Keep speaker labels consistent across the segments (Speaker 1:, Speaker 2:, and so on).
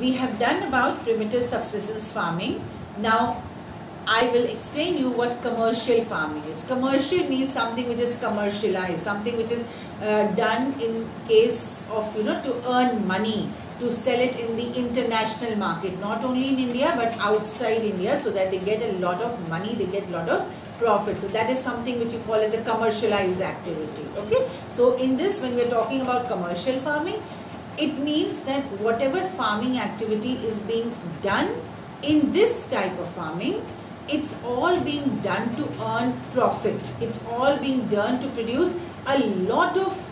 Speaker 1: we have done about primitive subsistence farming. Now I will explain you what commercial farming is. Commercial means something which is commercialized, something which is done in case of, to earn money, to sell it in the international market, not only in India but outside India, so that they get a lot of money, they get a lot of profit. So that is something which you call as a commercialized activity. Okay, so in this, when we are talking about commercial farming, it means that whatever farming activity is being done in this type of farming, it's all being done to earn profit. It's all being done to produce a lot of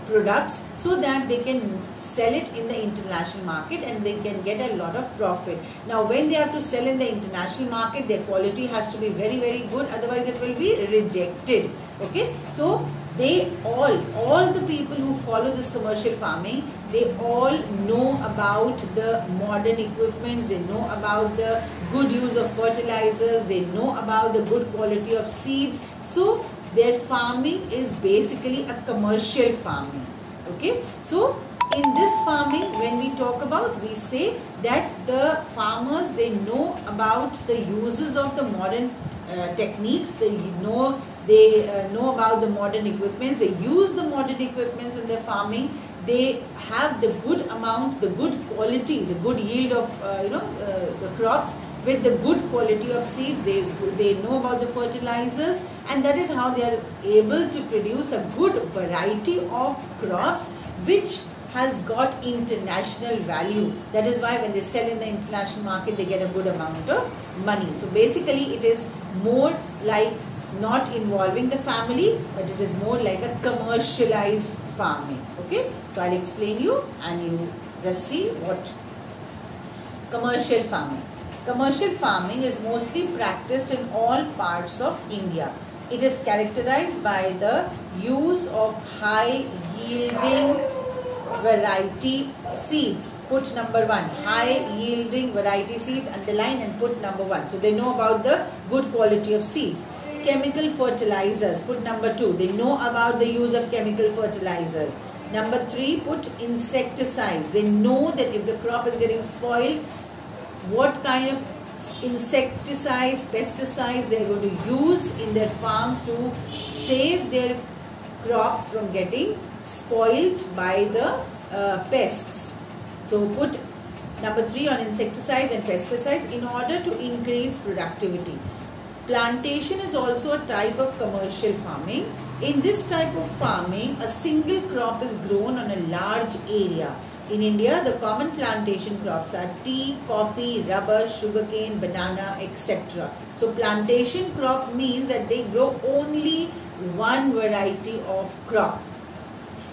Speaker 1: products so that they can sell it in the international market and they can get a lot of profit. Now when they have to sell in the international market, their quality has to be very, very good, otherwise it will be rejected. Okay, so they all the people who follow this commercial farming, they all know about the modern equipments, they know about the good use of fertilizers, they know about the good quality of seeds. So their farming is basically a commercial farming. Okay, so in this farming, when we talk about, we say that the farmers, they know about the uses of the modern techniques, they know about the modern equipments, they use the modern equipments in their farming, they have the good amount, the good quality, the good yield of the crops with the good quality of seeds, they know about the fertilizers, and that is how they are able to produce a good variety of crops which has got international value. That is why when they sell in the international market, they get a good amount of money. So basically it is more like not involving the family, but it is more like a commercialized farming. Okay, so I'll explain you and you just see what commercial farming. Commercial farming is mostly practiced in all parts of India. It is characterized by the use of high yielding variety seeds. Put number 1, high yielding variety seeds, underline and put number 1. So they know about the good quality of seeds. Chemical fertilizers, put number 2. They know about the use of chemical fertilizers. Number 3, put insecticides. They know that if the crop is getting spoiled, what kind of insecticides, pesticides they are going to use in their farms to save their crops from getting spoiled by the pests. So put number 3 on insecticides and pesticides in order to increase productivity. Plantation is also a type of commercial farming. In this type of farming, a single crop is grown on a large area. In India, the common plantation crops are tea, coffee, rubber, sugarcane, banana, etc. So plantation crop means that they grow only one variety of crop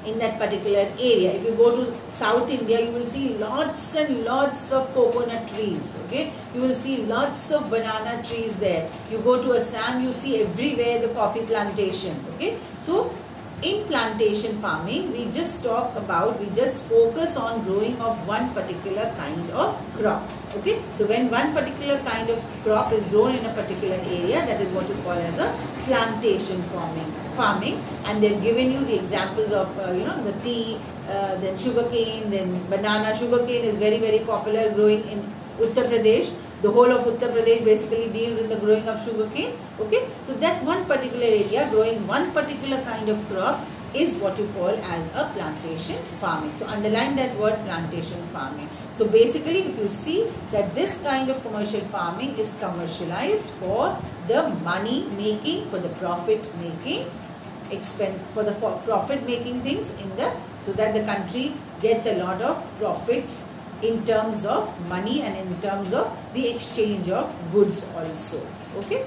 Speaker 1: in that particular area. If you go to South India, you will see lots and lots of coconut trees. Okay, you will see lots of banana trees there. You go to Assam, you see everywhere the coffee plantation. Okay, so in plantation farming, we just focus on growing of one particular kind of crop. Okay, so when one particular kind of crop is grown in a particular area, that is what you call as a plantation farming. And they've given you the examples of the tea, then sugarcane, then banana. Sugarcane is very, very popular growing in Uttar Pradesh. The whole of Uttar Pradesh basically deals in the growing of sugarcane. Okay, so that one particular area growing one particular kind of crop is what you call as a plantation farming. So underline that word, plantation farming. So basically, if you see that this kind of commercial farming is commercialized for the money making, for the profit making, for the profit making things so that the country gets a lot of profit in terms of money and in terms of the exchange of goods also. Okay.